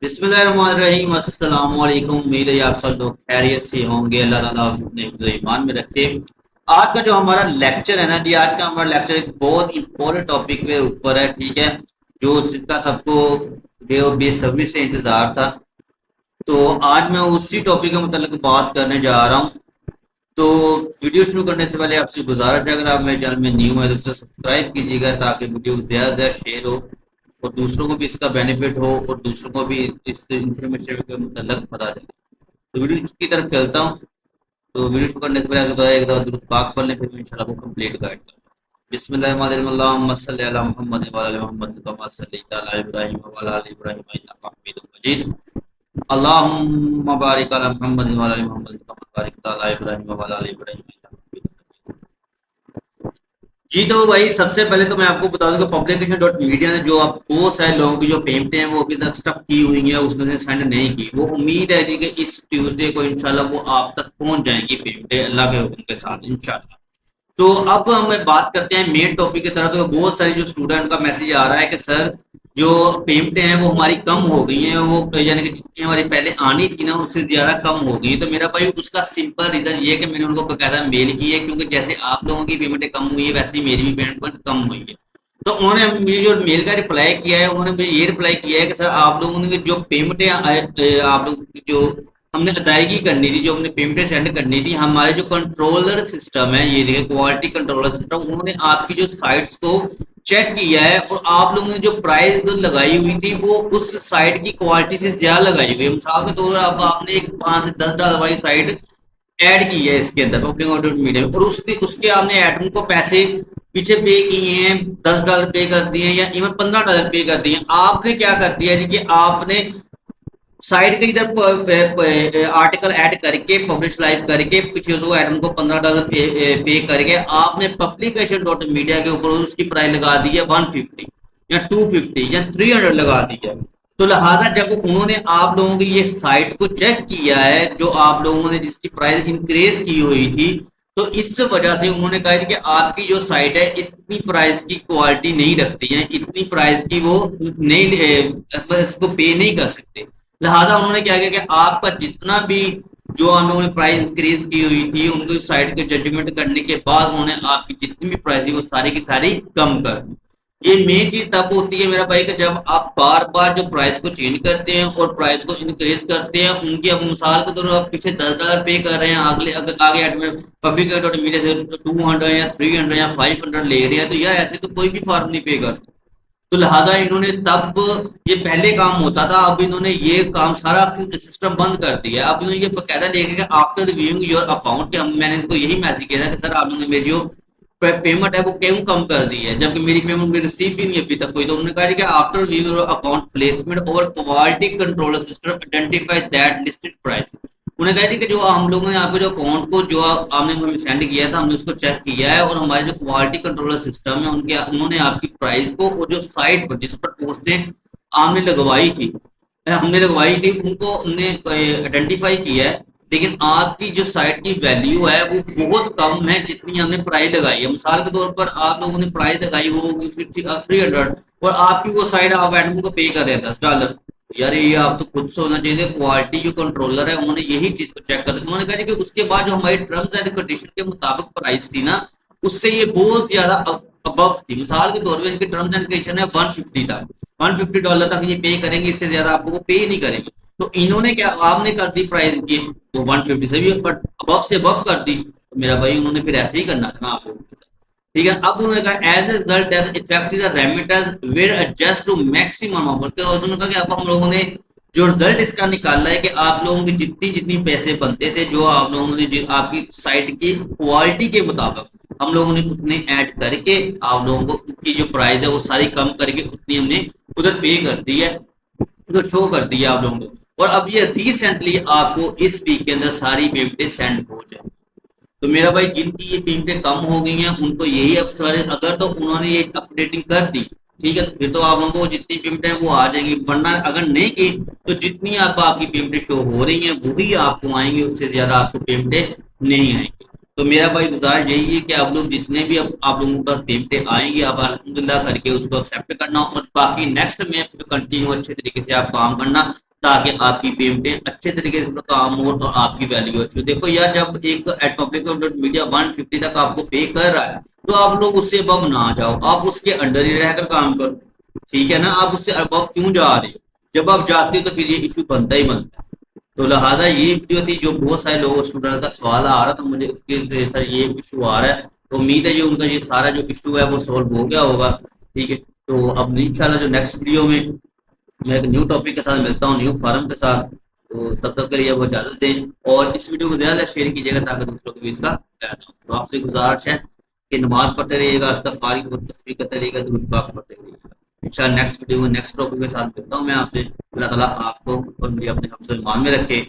بسم اللہ الرحمن الرحیم، السلام علیکم۔ امید ہے آپ سب لوگ خیریت سے ہوں گے، اللہ تعالیٰ اپنے حفظ و ایمان میں رکھے۔ آج کا جو ہمارا لیکچر ہے نا جی، آج کا ہمارا لیکچر ایک بہت امپورٹنٹ ٹاپک کے اوپر ہے، ٹھیک ہے، جو جس کا سب کو بے صبری سے انتظار تھا۔ تو آج میں اسی ٹاپک کے متعلق بات کرنے جا رہا ہوں۔ تو ویڈیو شروع کرنے سے پہلے آپ سے گزارش ہے، اگر آپ میرے چینل میں نیو ہے تو اسے سبسکرائب کیجیے گا تاکہ ویڈیو زیادہ سے زیادہ شیئر ہو اور دوسروں کو بھی اس کا بینیفٹ ہو اور دوسروں کو بھی اس انفارمیشن کے متعلق پتہ چلے۔ تو ویڈیو کی طرف چلتا ہوں۔ تو ویڈیو شروع کرنے سے پہلے آپ ایک دفعہ درود پاک پڑھ لیں، پھر میں انشاءاللہ وہ کمپلیٹ گائڈ کروں۔ بسم اللہ الرحمن الرحیم، اللہم صلی علی محمد وعلی آل محمد کما صلیت علی ابراہیم وعلی آل ابراہیم انک حمید مجید۔ اللہم بارک علی محمد وعلی آل محمد کما بارکت علی ابراہیم وعلی آل ابراہیم انک حمید مجید۔ جی تو بھائی سب سے پہلے تو میں آپ کو بتا دوں کہ پبلیکیشن ڈاٹ میڈیا نے جو آپ بہت سارے لوگوں کی جو پیمنٹیں ہیں وہ ابھی تک اسٹک کی ہوئی ہیں، اس نے سینڈ نہیں کی۔ وہ امید ہے جی کہ اس ٹیوزڈے کو انشاءاللہ وہ آپ تک پہنچ جائیں گی پیمنٹیں، اللہ کے حکم کے ساتھ انشاءاللہ۔ تو اب ہم بات کرتے ہیں مین ٹاپک کی طرف۔ تو بہت ساری جو اسٹوڈنٹ کا میسج آ رہا ہے کہ سر جو پیمنٹیں ہیں وہ ہماری کم ہو گئی ہیں، وہ یعنی کہ جتنی ہماری پہلے آنی تھی نا اس سے زیادہ کم ہو گئی ہیں۔ تو میرا بھائی اس کا سمپل ریزن یہ ہے کہ میں نے ان کو باقاعدہ میل کی ہے، کیونکہ جیسے آپ لوگوں کی پیمنٹیں کم ہوئی ہے ویسے ہی میری بھی پیمنٹ کم ہوئی ہے۔ تو انہوں نے مجھے جو میل کا رپلائی کیا ہے، انہوں نے مجھے یہ رپلائی کیا ہے کہ سر آپ لوگوں نے جو پیمنٹیں آپ لوگوں کی جو ہم نے ادائیگی کرنی تھی، جو ہم نے پیمنٹیں سینڈ کرنی تھی، ہمارے جو کنٹرولر سسٹم ہے، یہ دیکھیں کوالٹی کنٹرولر سسٹم، انہوں نے آپ کی جو سائٹس کو چیک کیا ہے اور آپ لوگوں نے جو پرائز لگائی ہوئی تھی وہ اس سائٹ کی کوالٹی سے زیادہ لگائی ہوئی ہے۔ مثال کے طور پر اب آپ نے ایک 5 سے 10 ڈالر والی سائٹ ایڈ کی ہے اس کے اندر پبلک آڈیٹ میڈیا میں، اور اس کے آپ نے ایڈمن کو پیسے پیچھے پے کیے ہیں، 10 ڈالر پے کر دیے ہیں یا ایون 15 ڈالر پے کر دیے ہیں۔ آپ نے کیا کر دیا جی کہ آپ نے سائٹ کی ادھر آرٹیکل ایڈ کر کے پبلش لائیو کر کے پیچھے تو ایڈمن کو 15 ڈالر پے کر کے آپ نے پبلیکیشن ڈاٹ میڈیا کے اوپر اس کی پرائز لگا دی ہے 150 یا 250 یا 300 لگا دی ہے۔ تو لہٰذا جب انہوں نے آپ لوگوں کی یہ سائٹ کو چیک کیا ہے جو آپ لوگوں نے جس کی پرائز انکریز کی ہوئی تھی، تو اس وجہ سے انہوں نے کہا کہ آپ کی جو سائٹ ہے اتنی پرائز کی کوالٹی نہیں رکھتی ہے، اتنی پرائز کی وہ نہیں اس کو پے نہیں کر سکتے۔ لہٰذا انہوں نے کیا کیا کہ آپ کا جتنا بھی جو ہم لوگوں نے پرائز انکریز کی ہوئی تھی ان کو سائٹ کے ججمنٹ کرنے کے بعد انہوں نے آپ کی جتنی بھی پرائز تھی وہ ساری کی ساری کم کر دی۔ یہ مین چیز تب ہوتی ہے میرا بھائی کہ جب آپ بار بار جو پرائز کو چینج کرتے ہیں اور پرائز کو انکریز کرتے ہیں، ان کی اب مثال کے طور پر آپ پیچھے 10 ڈالر پے کر رہے ہیں، آگے پبلک میڈیا سے 200 یا 300 یا 500 لے رہے ہیں، تو یار ایسے تو کوئی بھی فارم نہیں پے کرتا۔ تو لہٰذا انہوں نے تب یہ پہلے کام ہوتا تھا، اب انہوں نے یہ کام سارا سسٹم بند کر دیا۔ اب انہوں نے یہ باقاعدہ دیکھا کہ آفٹر ریویونگ یور اکاؤنٹ، میں نے ان کو یہی میسج کیا تھا کہ سر آپ لوگوں نے میری جو پیمنٹ ہے وہ کیوں کم کر دی ہے جبکہ میری پیمنٹ میں ریسیو بھی نہیں ابھی تک ہوئی۔ تو انہوں نے کہا کہ after review your account placement over quality controller system identify that listed prize. انہوں نے کہا کہ جو ہم لوگوں نے آپ کے جو اکاؤنٹ کو جو آپ نے ہمیں سینڈ کیا تھا ہم نے اس کو چیک کیا ہے، اور ہمارے جو کوالٹی کنٹرولر سسٹم ہے انہوں نے آپ کی پرائز کو اور جو سائٹ پر جس پر پوسٹیں ہم نے لگوائی تھی ان کو ہم نے آئیڈینٹیفائی کیا ہے، لیکن آپ کی جو سائٹ کی ویلیو ہے وہ بہت کم ہے جتنی ہم نے پرائز لگائی ہے۔ مثال کے طور پر آپ لوگوں نے پرائز لگائی وہ 300 اور آپ کی وہ سائٹ آپ ایڈمن کو پے کر رہے ہیں 10 ڈالر۔ یار یہ آپ تو خود سے ہونا چاہیے، کوالٹی جو کنٹرولر ہے انہوں نے یہی چیز کو چیک کر دیا۔ انہوں نے کہا کہ اس کے بعد جو ہماری ٹرمز اینڈ کنڈیشن کے مطابق پرائز تھی نا اس سے یہ بہت زیادہ ابو تھی۔ مثال کے طور پہ اس کی ٹرمز اینڈ کنڈیشن ہے 150 تک، 150 ڈالر تک یہ پے کریں گے، اس سے زیادہ آپ کو وہ پے نہیں کریں گے۔ تو انہوں نے کیا آپ نے کر دی پرائز کی وہ 150 سے بھی ابو کر دی، تو میرا بھائی انہوں نے پھر ایسے ہی کرنا تھا نا آپ لوگوں کو، ٹھیک ہے۔ اب انہوں نے کہا as a result as effect is remittance were adjust to maximum amount. انہوں نے کہا کہ اب ہم لوگوں نے جو رزلٹ اس کا نکالا ہے کہ آپ لوگوں کی جتنی پیسے بنتے تھے جو آپ لوگوں نے آپ کی سائٹ کی کوالٹی کے مطابق ہم لوگوں نے اتنے ایڈ کر کے آپ لوگوں کو کی جو پرائز ہے وہ ساری کم کر کے اتنی ہم نے ادھر پے کر دی ہے، ادھر شو کر دی ہے آپ لوگوں کو۔ اور اب یہ ریسنٹلی آپ کو اس ویک کے اندر ساری پیمنٹیں سینڈ ہو جائیں۔ تو میرا بھائی جن کی یہ قیمتیں کم ہو گئی ہیں ان کو یہی اگر تو انہوں نے یہ اپڈیٹنگ کر دی، ٹھیک ہے، تو پھر تو آپ لوگوں کو جتنی پیمنٹیں وہ آ جائیں گی، ورنہ اگر نہیں کی تو جتنی آپ کی پیمنٹیں شو ہو رہی ہیں وہی آپ کو آئیں گی، اس سے زیادہ آپ کو پیمنٹیں نہیں آئیں گی۔ تو میرا بھائی گزارش یہی ہے کہ آپ لوگ جتنے بھی اب آپ لوگوں کا پیمنٹیں آئیں گی آپ الحمدللہ کر کے اس کو ایکسیپٹ کرنا، اور باقی نیکسٹ میں کنٹینیو اچھے طریقے سے آپ کام کرنا تاکہ آپ کی پیمنٹیں اچھے طریقے سے کام ہو اور آپ کی ویلیو اچھی ہو. دیکھو یار جب ایک ایٹوپک میڈیا 150 تک آپ کو پے کر رہا ہے تو آپ لوگ اس سے ابو نہ جاؤ, آپ اس کے انڈر ہی رہ کر کام کرو, ٹھیک ہے نا. آپ اس سے ابو کیوں جا رہے ہو؟ جب آپ جاتے ہو تو پھر یہ ایشو بنتا ہی بنتا ہے. تو لہٰذا یہ ویڈیو تھی جو بہت سارے لوگوں اسٹوڈنٹ کا سوال آ رہا تھا مجھے کہ سر یہ ایشو آ رہا ہے, تو امید ہے جو ان کا یہ سارا جو ایشو ہے وہ سولو ہو گیا ہوگا. ٹھیک ہے, تو اب انشاءاللہ جو نیکسٹ ویڈیو میں ایک نیو ٹاپک کے ساتھ ملتا ہوں, نیو فارم کے ساتھ. تو تب تک کے لیے وہ اجازت دیں اور اس ویڈیو کو زیادہ شیئر کیجیے گا تاکہ دوسروں کو بھی اس کا فائدہ ہو. تو آپ سے گزارش ہے کہ نماز پڑھتے رہیے گا, استغفار کی تسبیح کرتے رہیے گا, درود پاک پڑھتے رہیے گا. انشاءاللہ نیکسٹ ویڈیو میں نیکسٹ ٹاپک کے ساتھ ملتا ہوں میں آپ سے. اللہ تعالیٰ آپ کو اور مجھے اپنے حفظ و ایمان میں رکھے.